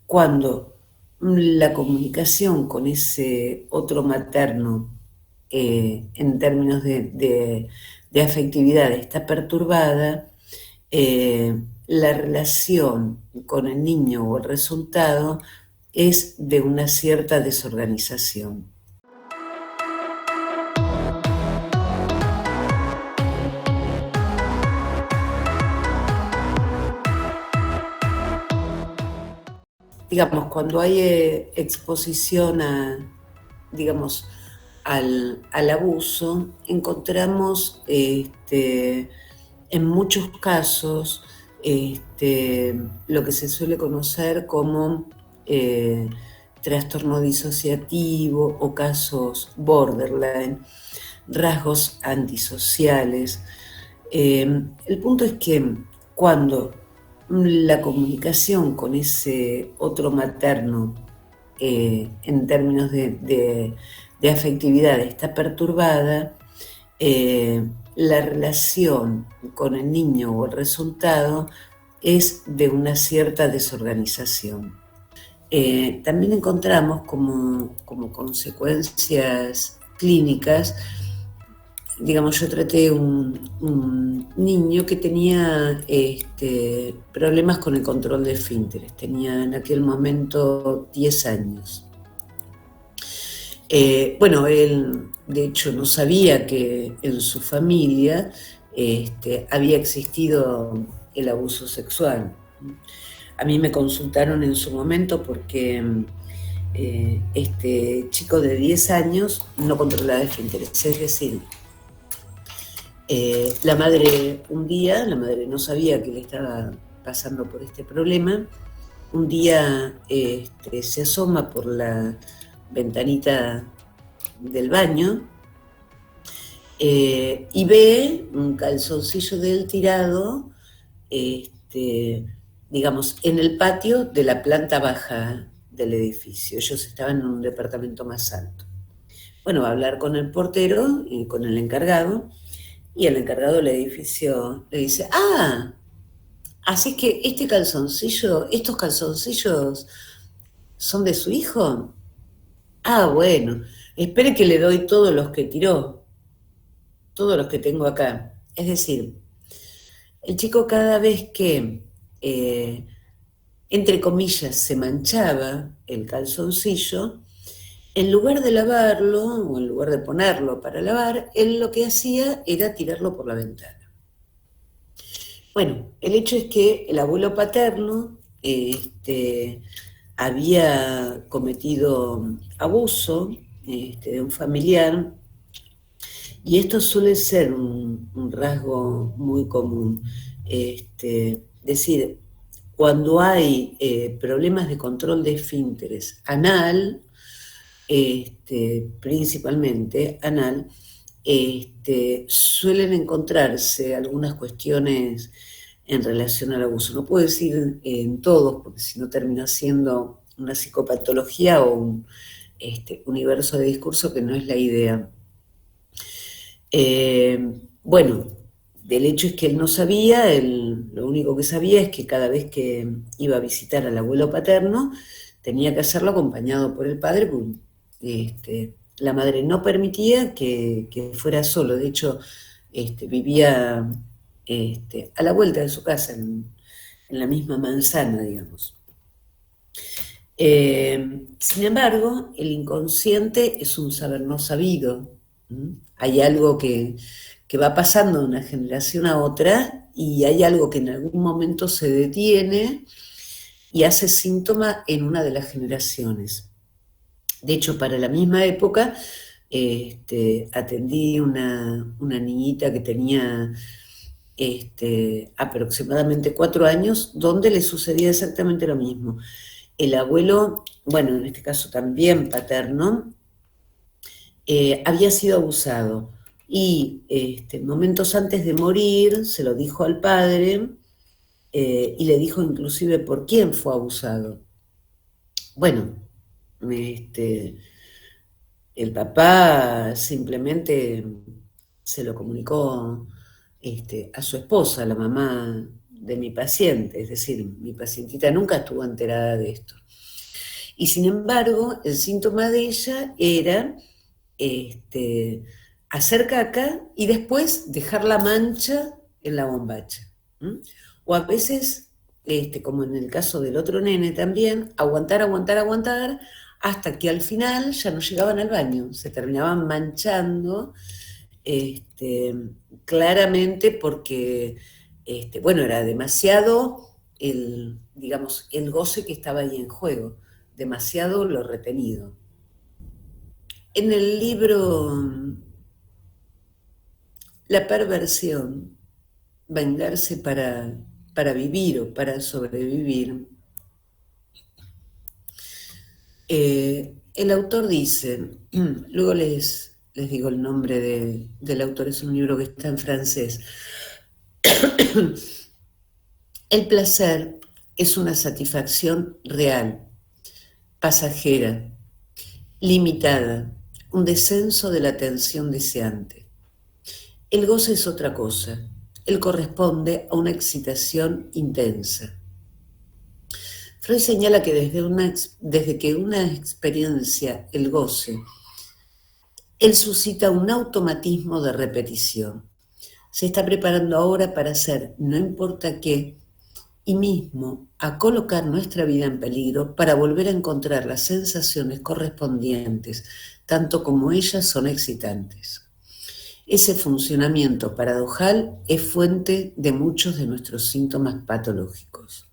cuando la comunicación con ese otro materno, en términos de afectividad, está perturbada, la relación con el niño o el resultado es de una cierta desorganización. Digamos, cuando hay exposición digamos, al abuso, encontramos en muchos casos lo que se suele conocer como eh, trastorno disociativo o casos borderline, rasgos antisociales. El punto es que cuando la comunicación con ese otro materno, en términos de afectividad, está perturbada, la relación con el niño o el resultado es de una cierta desorganización. También encontramos como consecuencias clínicas. Digamos, yo traté un niño que tenía problemas con el control de esfínteres, tenía en aquel momento 10 años. Bueno, él de hecho no sabía que en su familia había existido el abuso sexual. A mí me consultaron en su momento porque este chico de 10 años no controlaba esfínteres, es decir, la madre la madre no sabía que le estaba pasando por este problema. Un día se asoma por la ventanita del baño y ve un calzoncillo de él tirado, este, digamos, en el patio de la planta baja del edificio. Ellos estaban en un departamento más alto. Bueno, va a hablar con el portero y con el encargado. Y el encargado del edificio le dice, así que estos calzoncillos son de su hijo. Bueno, espere que le doy todos los que tiró, todos los que tengo acá. Es decir, el chico cada vez que, eh, entre comillas, se manchaba el calzoncillo, en lugar de lavarlo o en lugar de ponerlo para lavar, él lo que hacía era tirarlo por la ventana. Bueno, el hecho es que el abuelo paterno había cometido abuso de un familiar y esto suele ser un rasgo muy común. Decir, cuando hay problemas de control de esfínteres anal, principalmente anal, suelen encontrarse algunas cuestiones en relación al abuso. No puedo decir en todos, porque si no termina siendo una psicopatología o un universo de discurso que no es la idea. Bueno, del hecho es que él no sabía, lo único que sabía es que cada vez que iba a visitar al abuelo paterno, tenía que hacerlo acompañado por el padre, porque la madre no permitía que fuera solo. De hecho, vivía a la vuelta de su casa, en la misma manzana, digamos. Sin embargo, el inconsciente es un saber no sabido. Hay algo que va pasando de una generación a otra y hay algo que en algún momento se detiene y hace síntoma en una de las generaciones. De hecho, para la misma época, atendí una niñita que tenía aproximadamente 4 años, donde le sucedía exactamente lo mismo. El abuelo, bueno, en este caso también paterno, había sido abusado y momentos antes de morir se lo dijo al padre y le dijo inclusive por quién fue abusado. Bueno, este, el papá simplemente se lo comunicó a su esposa, la mamá de mi paciente, es decir, mi pacientita nunca estuvo enterada de esto. Y sin embargo, el síntoma de ella era hacer caca y después dejar la mancha en la bombacha. O a veces, como en el caso del otro nene también, aguantar, hasta que al final ya no llegaban al baño, se terminaban manchando, claramente porque, bueno, era demasiado digamos, el goce que estaba ahí en juego, demasiado lo retenido. En el libro La perversión, vengarse para vivir o para sobrevivir, el autor dice, luego les digo el nombre del autor, es un libro que está en francés. El placer es una satisfacción real, pasajera, limitada, un descenso de la tensión deseante. El goce es otra cosa, él corresponde a una excitación intensa. Freud señala que desde que una experiencia, el goce, él suscita un automatismo de repetición. Se está preparando ahora para hacer no importa qué y mismo a colocar nuestra vida en peligro para volver a encontrar las sensaciones correspondientes, tanto como ellas son excitantes. Ese funcionamiento paradojal es fuente de muchos de nuestros síntomas patológicos.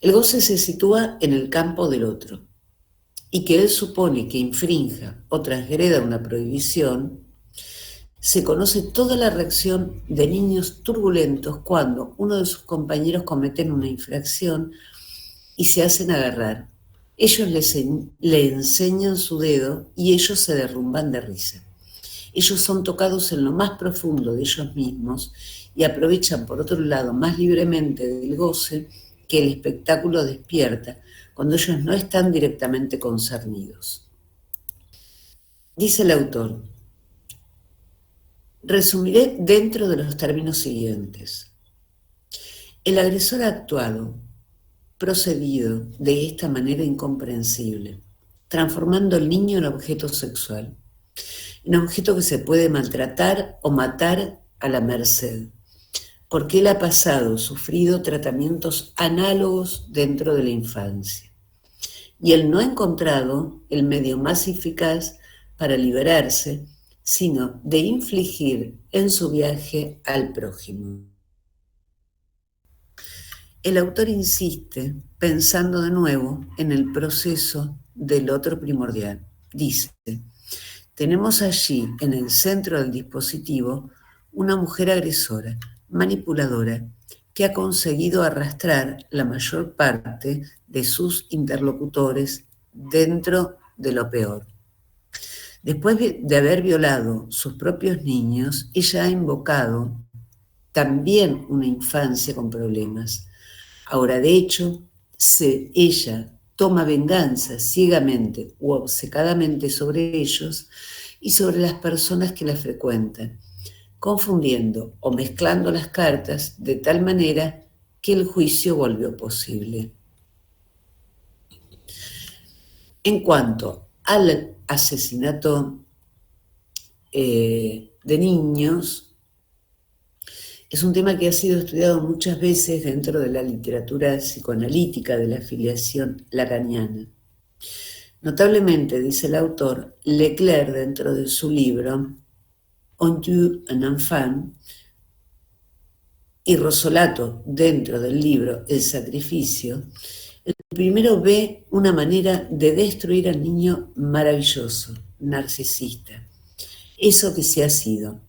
El goce se sitúa en el campo del otro, y que él supone que infrinja o transgreda una prohibición. Se conoce toda la reacción de niños turbulentos cuando uno de sus compañeros cometen una infracción y se hacen agarrar. Ellos le enseñan su dedo y ellos se derrumban de risa. Ellos son tocados en lo más profundo de ellos mismos y aprovechan, por otro lado, más libremente del goce que el espectáculo despierta cuando ellos no están directamente concernidos. Dice el autor, resumiré dentro de los términos siguientes. El agresor ha actuado, procedido de esta manera incomprensible, transformando al niño en objeto sexual, en objeto que se puede maltratar o matar a la merced, porque él ha sufrido tratamientos análogos dentro de la infancia, y él no ha encontrado el medio más eficaz para liberarse, sino de infligir en su viaje al prójimo. El autor insiste, pensando de nuevo en el proceso del otro primordial. Dice, tenemos allí, en el centro del dispositivo, una mujer agresora, manipuladora, que ha conseguido arrastrar la mayor parte de sus interlocutores dentro de lo peor. Después de haber violado sus propios niños, ella ha invocado también una infancia con problemas. Ahora, de hecho, ella toma venganza ciegamente u obcecadamente sobre ellos y sobre las personas que la frecuentan, confundiendo o mezclando las cartas de tal manera que el juicio volvió posible. En cuanto al asesinato de niños, es un tema que ha sido estudiado muchas veces dentro de la literatura psicoanalítica de la filiación lacaniana. Notablemente, dice el autor, Leclerc, dentro de su libro On Dieu un enfant, y Rosolato, dentro del libro El sacrificio, el primero ve una manera de destruir al niño maravilloso, narcisista, eso que se ha sido.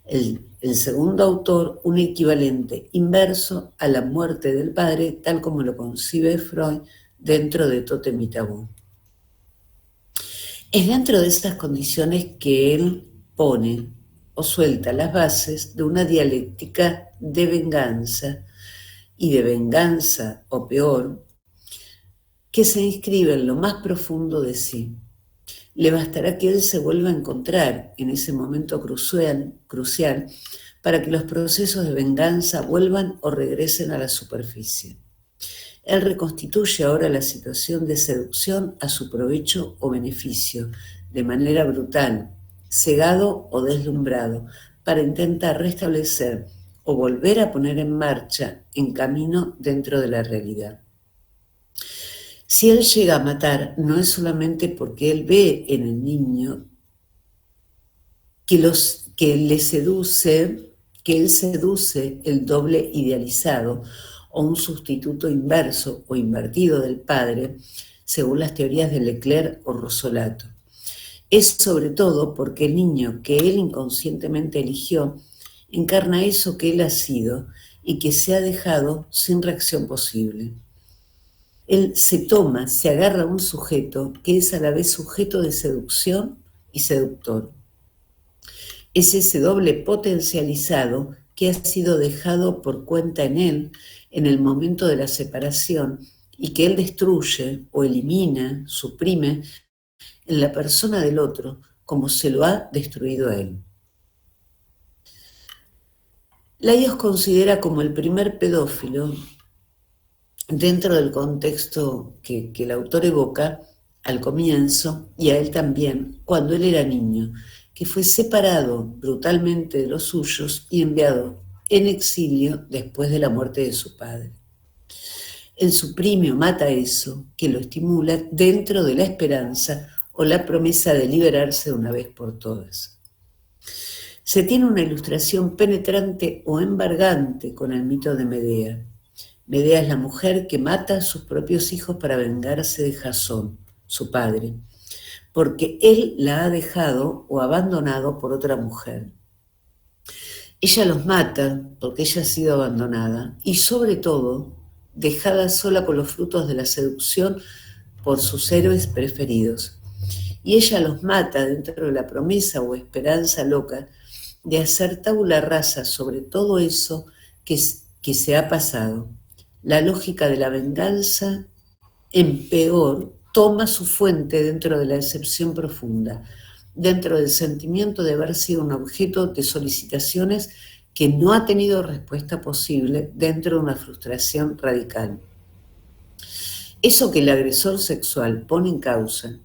El segundo autor, un equivalente inverso a la muerte del padre, tal como lo concibe Freud dentro de Tótem y Tabú. Es dentro de estas condiciones que él pone o suelta las bases de una dialéctica de venganza y de venganza, o peor, que se inscribe en lo más profundo de sí. Le bastará que él se vuelva a encontrar en ese momento crucial para para que los procesos de venganza vuelvan o regresen a la superficie. Él reconstituye ahora la situación de seducción a su provecho o beneficio, de manera brutal, cegado o deslumbrado, para intentar restablecer o volver a poner en marcha en camino dentro de la realidad. Si él llega a matar, no es solamente porque él ve en el niño que él seduce el doble idealizado o un sustituto inverso o invertido del padre, según las teorías de Leclerc o Rossolato. Es sobre todo porque el niño que él inconscientemente eligió encarna eso que él ha sido y que se ha dejado sin reacción posible. Él se agarra a un sujeto que es a la vez sujeto de seducción y seductor. Es ese doble potencializado que ha sido dejado por cuenta en él en el momento de la separación y que él destruye o elimina, suprime en la persona del otro como se lo ha destruido a él. Laios considera como el primer pedófilo, dentro del contexto que el autor evoca al comienzo, y a él también, cuando él era niño, que fue separado brutalmente de los suyos y enviado en exilio después de la muerte de su padre. Él suprime o mata eso que lo estimula dentro de la esperanza o la promesa de liberarse de una vez por todas. Se tiene una ilustración penetrante o embargante con el mito de Medea. Medea es la mujer que mata a sus propios hijos para vengarse de Jasón, su padre, porque él la ha dejado o abandonado por otra mujer. Ella los mata porque ella ha sido abandonada y sobre todo dejada sola con los frutos de la seducción por sus héroes preferidos. Y ella los mata dentro de la promesa o esperanza loca de hacer tabula rasa sobre todo eso que se ha pasado. La lógica de la venganza en peor toma su fuente dentro de la decepción profunda, dentro del sentimiento de haber sido un objeto de solicitaciones que no ha tenido respuesta posible dentro de una frustración radical. Eso que el agresor sexual pone en causa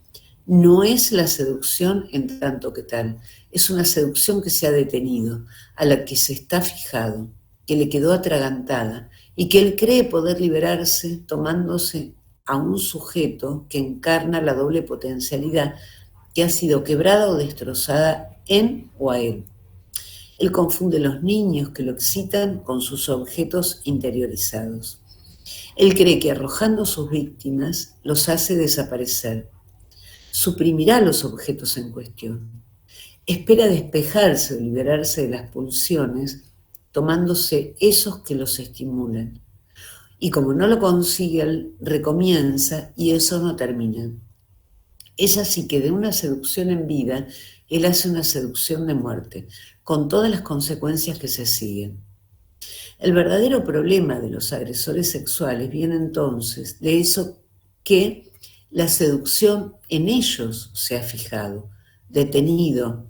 no es la seducción en tanto que tal, es una seducción que se ha detenido, a la que se está fijado, que le quedó atragantada y que él cree poder liberarse tomándose a un sujeto que encarna la doble potencialidad que ha sido quebrada o destrozada en o a él. Él confunde los niños que lo excitan con sus objetos interiorizados. Él cree que arrojando sus víctimas los hace desaparecer. Suprimirá los objetos en cuestión. Espera despejarse o liberarse de las pulsiones tomándose esos que los estimulan. Y como no lo consigue, él recomienza y eso no termina. Es así que de una seducción en vida, él hace una seducción de muerte, con todas las consecuencias que se siguen. El verdadero problema de los agresores sexuales viene entonces de eso que la seducción en ellos se ha fijado, detenido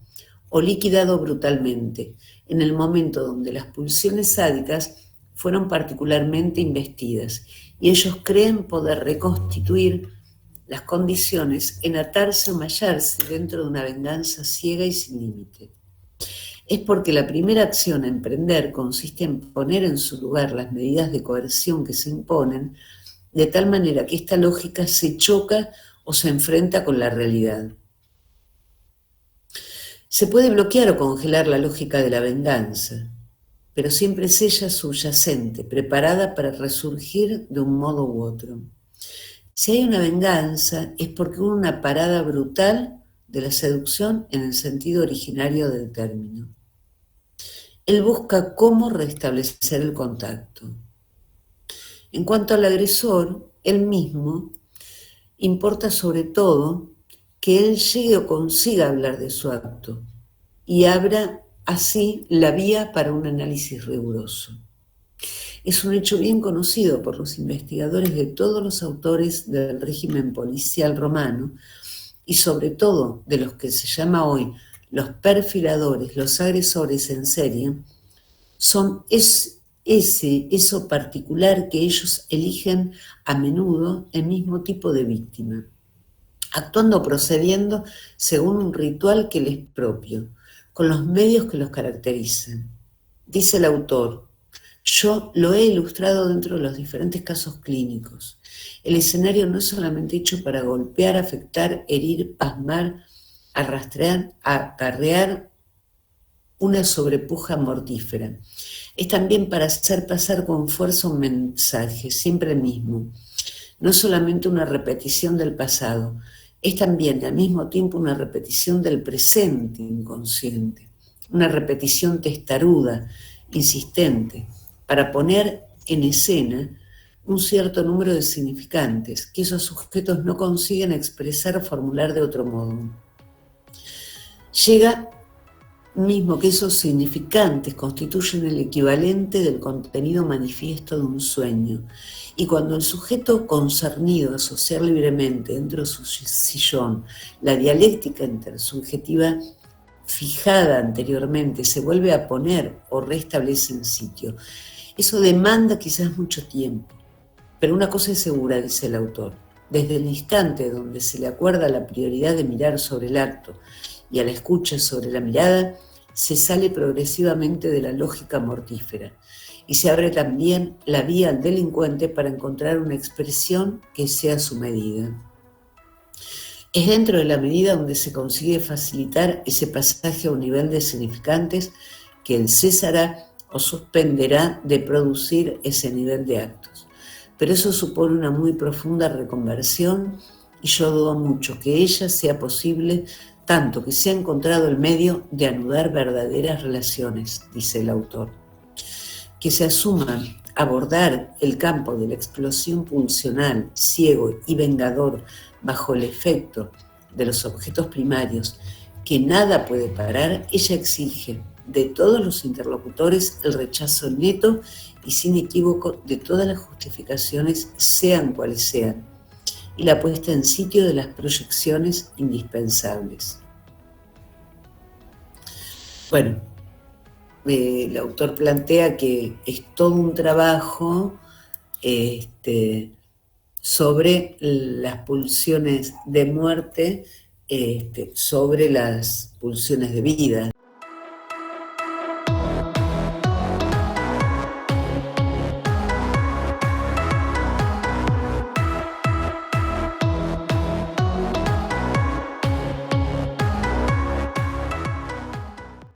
o liquidado brutalmente, en el momento donde las pulsiones sádicas fueron particularmente investidas y ellos creen poder reconstituir las condiciones en atarse o mallarse dentro de una venganza ciega y sin límite. Es porque la primera acción a emprender consiste en poner en su lugar las medidas de coerción que se imponen, de tal manera que esta lógica se choca o se enfrenta con la realidad. Se puede bloquear o congelar la lógica de la venganza, pero siempre es ella subyacente, preparada para resurgir de un modo u otro. Si hay una venganza es porque hubo una parada brutal de la seducción en el sentido originario del término. Él busca cómo restablecer el contacto. En cuanto al agresor, él mismo, importa sobre todo que él llegue o consiga hablar de su acto y abra así la vía para un análisis riguroso. Es un hecho bien conocido por los investigadores de todos los autores del régimen policial romano y sobre todo de los que se llama hoy los perfiladores, los agresores en serie, eso particular que ellos eligen a menudo el mismo tipo de víctima, actuando o procediendo según un ritual que les es propio, con los medios que los caracterizan. Dice el autor, yo lo he ilustrado dentro de los diferentes casos clínicos. El escenario no es solamente hecho para golpear, afectar, herir, pasmar, arrastrar, acarrear una sobrepuja mortífera. Es también para hacer pasar con fuerza un mensaje, siempre el mismo. No solamente una repetición del pasado, es también al mismo tiempo una repetición del presente inconsciente, una repetición testaruda, insistente, para poner en escena un cierto número de significantes que esos sujetos no consiguen expresar o formular de otro modo. Llega mismo que esos significantes constituyen el equivalente del contenido manifiesto de un sueño, y cuando el sujeto concernido a asociar libremente dentro de su sillón la dialéctica intersubjetiva fijada anteriormente se vuelve a poner o restablece en sitio, eso demanda quizás mucho tiempo, pero una cosa es segura, dice el autor, desde el instante donde se le acuerda la prioridad de mirar sobre el acto y a la escucha sobre la mirada, se sale progresivamente de la lógica mortífera y se abre también la vía al delincuente para encontrar una expresión que sea su medida. Es dentro de la medida donde se consigue facilitar ese pasaje a un nivel de significantes que él cesará o suspenderá de producir ese nivel de actos. Pero eso supone una muy profunda reconversión y yo dudo mucho que ella sea posible, tanto que se ha encontrado el medio de anudar verdaderas relaciones, dice el autor. Que se asuma abordar el campo de la explosión pulsional, ciego y vengador bajo el efecto de los objetos primarios que nada puede parar, ella exige de todos los interlocutores el rechazo neto y sin equívoco de todas las justificaciones, sean cuales sean, y la puesta en sitio de las proyecciones indispensables. Bueno, el autor plantea que es todo un trabajo sobre las pulsiones de muerte, sobre las pulsiones de vida.